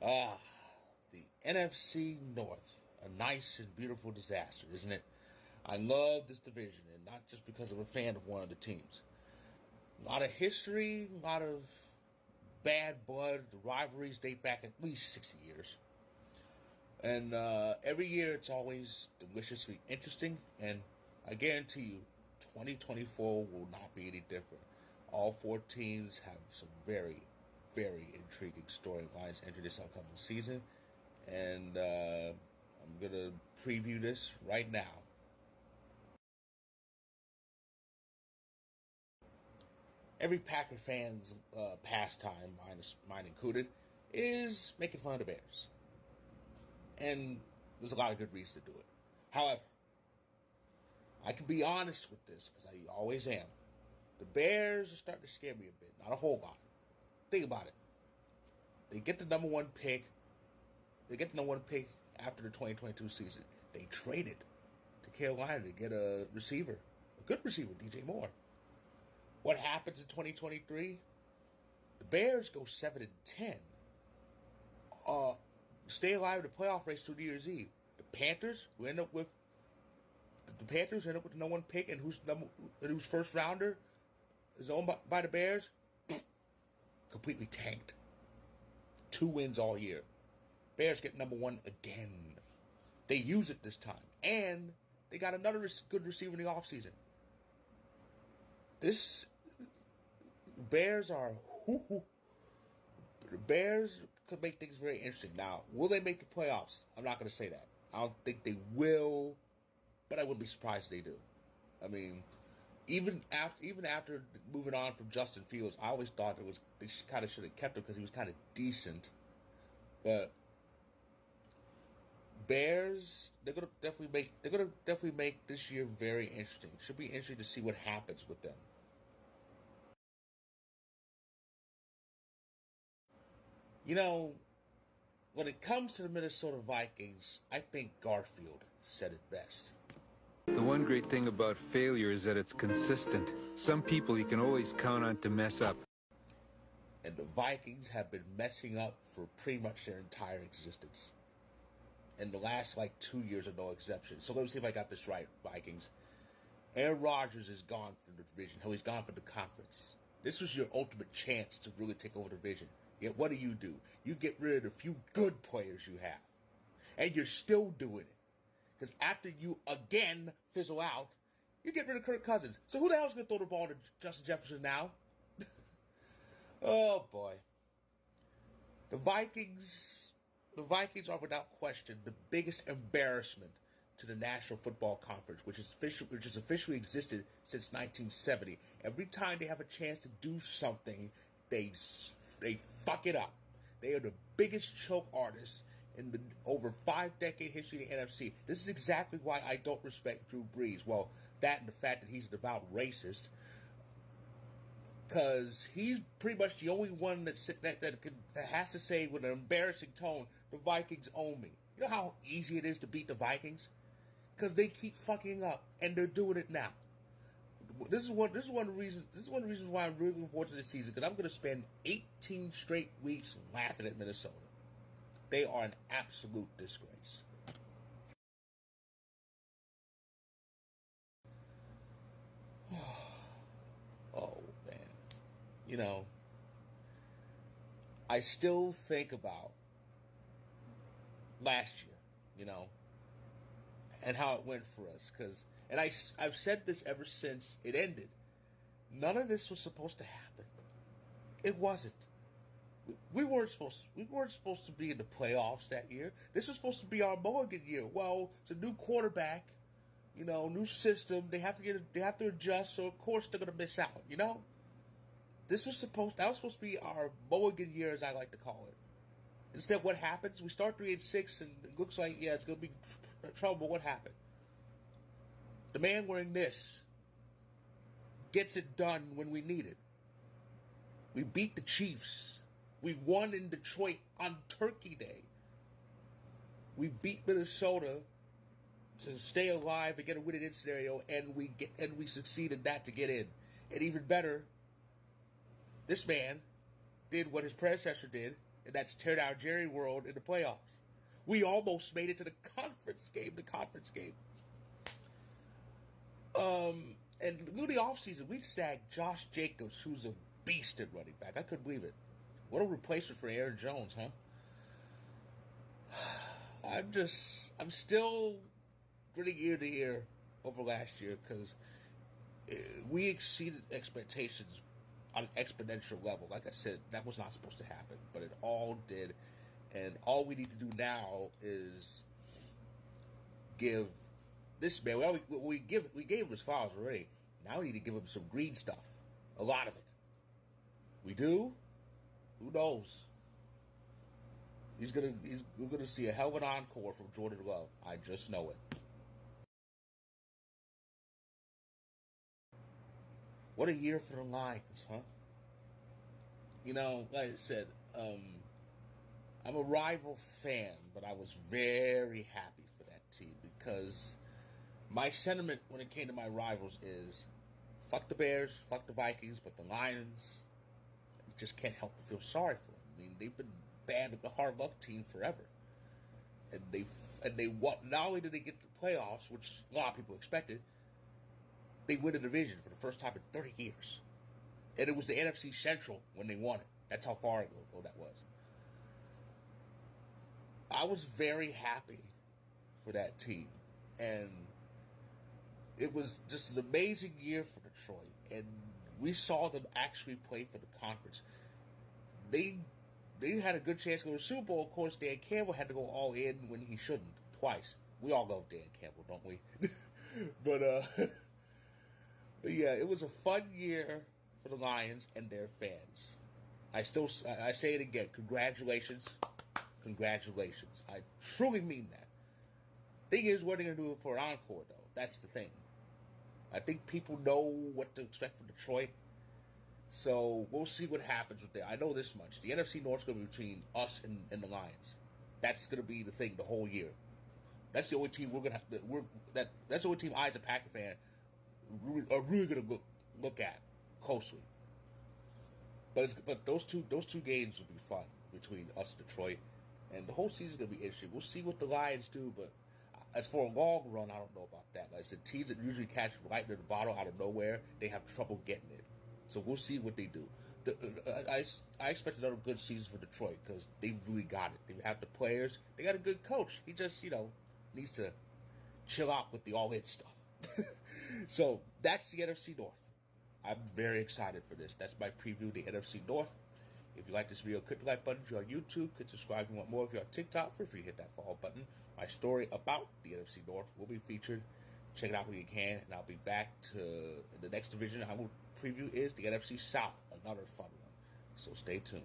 Ah, the NFC North. A nice and beautiful disaster, isn't it? I love this division, and not just because I'm a fan of one of the teams. A lot of history, a lot of bad blood. The rivalries date back at least 60 years. And every year it's always deliciously interesting, and I guarantee you 2024 will not be any different. All four teams have some very, very intriguing storylines entering this upcoming season, and I'm going to preview this right now. Every Packer fan's pastime, mine included, is making fun of the Bears. And there's a lot of good reason to do it. However, I can be honest with this, because I always am. The Bears are starting to scare me a bit. Not a whole lot. Think about it. They get the number one pick. They get the number one pick after the 2022 season. They traded to Carolina to get a receiver. A good receiver, DJ Moore. What happens in 2023? The Bears go 7-10. Stay alive in the playoff race through New Year's Eve. The Panthers, who end up with the number one pick, and whose first rounder is owned by the Bears, completely tanked. 2 wins all year. Bears get number one again. They use it this time, and they got another good receiver in the offseason. The Bears could make things very interesting. Now, will they make the playoffs? I'm not going to say that. I don't think they will, but I wouldn't be surprised if they do. I mean, even after moving on from Justin Fields, I always thought they kind of should have kept him because he was kind of decent. But Bears, they're gonna definitely make this year very interesting. Should be interesting to see what happens with them. You know, when it comes to the Minnesota Vikings, I think Garfield said it best. The one great thing about failure is that it's consistent. Some people you can always count on to mess up. And the Vikings have been messing up for pretty much their entire existence. And the last, 2 years are no exception. So let me see if I got this right, Vikings. Aaron Rodgers is gone from the division. He's gone from the conference. This was your ultimate chance to really take over the division. Yet what do? You get rid of the few good players you have. And you're still doing it. Because after you again fizzle out, you get rid of Kirk Cousins. So who the hell's going to throw the ball to Justin Jefferson now? Oh, boy. The Vikings are without question the biggest embarrassment to the National Football Conference, which has officially existed since 1970. Every time they have a chance to do something, they fuck it up. They are the biggest choke artists in the over 5-decade history of the NFC. This is exactly why I don't respect Drew Brees. Well, that and the fact that he's a devout racist. Because he's pretty much the only one that has to say with an embarrassing tone, the Vikings own me. You know how easy it is to beat the Vikings? Because they keep fucking up, and they're doing it now. This is one of the reasons why I'm really looking forward to this season, because I'm going to spend 18 straight weeks laughing at Minnesota. They are an absolute disgrace. Oh, man. You know, I still think about last year, and how it went for us. And I've said this ever since it ended. None of this was supposed to happen. It wasn't. We weren't supposed to be in the playoffs that year. This was supposed to be our mulligan year. Well, it's a new quarterback, new system. They have to adjust. So of course they're gonna miss out. That was supposed to be our mulligan year, as I like to call it. Instead, what happens? We start 3-6, and it looks like it's gonna be trouble. What happened? The man wearing this gets it done when we need it. We beat the Chiefs. We won in Detroit on Turkey Day. We beat Minnesota to stay alive and get a win-in scenario, and we succeed in that to get in. And even better, this man did what his predecessor did and that's tear down Jerry world in the playoffs. We almost made it to the conference game. And through the offseason, we snagged Josh Jacobs, who's a beast at running back. I couldn't believe it. What a replacement for Aaron Jones, huh? I'm still grinning ear to ear over last year because we exceeded expectations on an exponential level. Like I said, that was not supposed to happen, but it all did. And all we need to do now is give this man. Well, we gave him his flowers already. Now we need to give him some green stuff. A lot of it. We do. Who knows? We're gonna see a hell of an encore from Jordan Love. I just know it. What a year for the Lions, huh? You know, like I said, I'm a rival fan, but I was very happy for that team because my sentiment when it came to my rivals is fuck the Bears, fuck the Vikings, but the Lions, you just can't help but feel sorry for them. I mean, they've been bad with the hard luck team forever. And they not only did they get to the playoffs, which a lot of people expected, they win a division for the first time in 30 years. And it was the NFC Central when they won it. That's how far ago that was. I was very happy for that team. And it was just an amazing year for Detroit. And we saw them actually play for the conference. They had a good chance to go to the Super Bowl. Of course, Dan Campbell had to go all in when he shouldn't, twice. We all love Dan Campbell, don't we? but yeah, it was a fun year for the Lions and their fans. I say it again. Congratulations. Congratulations. I truly mean that. Thing is, what are they going to do for an encore, though? That's the thing. I think people know what to expect from Detroit. So we'll see what happens with that. I know this much. The NFC North is going to be between us and the Lions. That's going to be the thing the whole year. That's the only team we're going to have. That's the only team I, as a Packer fan, are really going to look at closely. But those two games will be fun between us and Detroit, and the whole season is going to be interesting. We'll see what the Lions do, but as for a long run, I don't know about that. Like I said, teams that usually catch lightning in the bottle out of nowhere, they have trouble getting it. So we'll see what they do. I expect another good season for Detroit because they've really got it. They have the players. They got a good coach. He just, needs to chill out with the all-in stuff. So that's the NFC North. I'm very excited for this. That's my preview of the NFC North. If you like this video, click the like button. If you're on YouTube, click subscribe if you want more. If you're on TikTok, feel free to hit that follow button. My story about the NFC North will be featured. Check it out when you can, and I'll be back to the next division I will preview is the NFC South, another fun one. So stay tuned.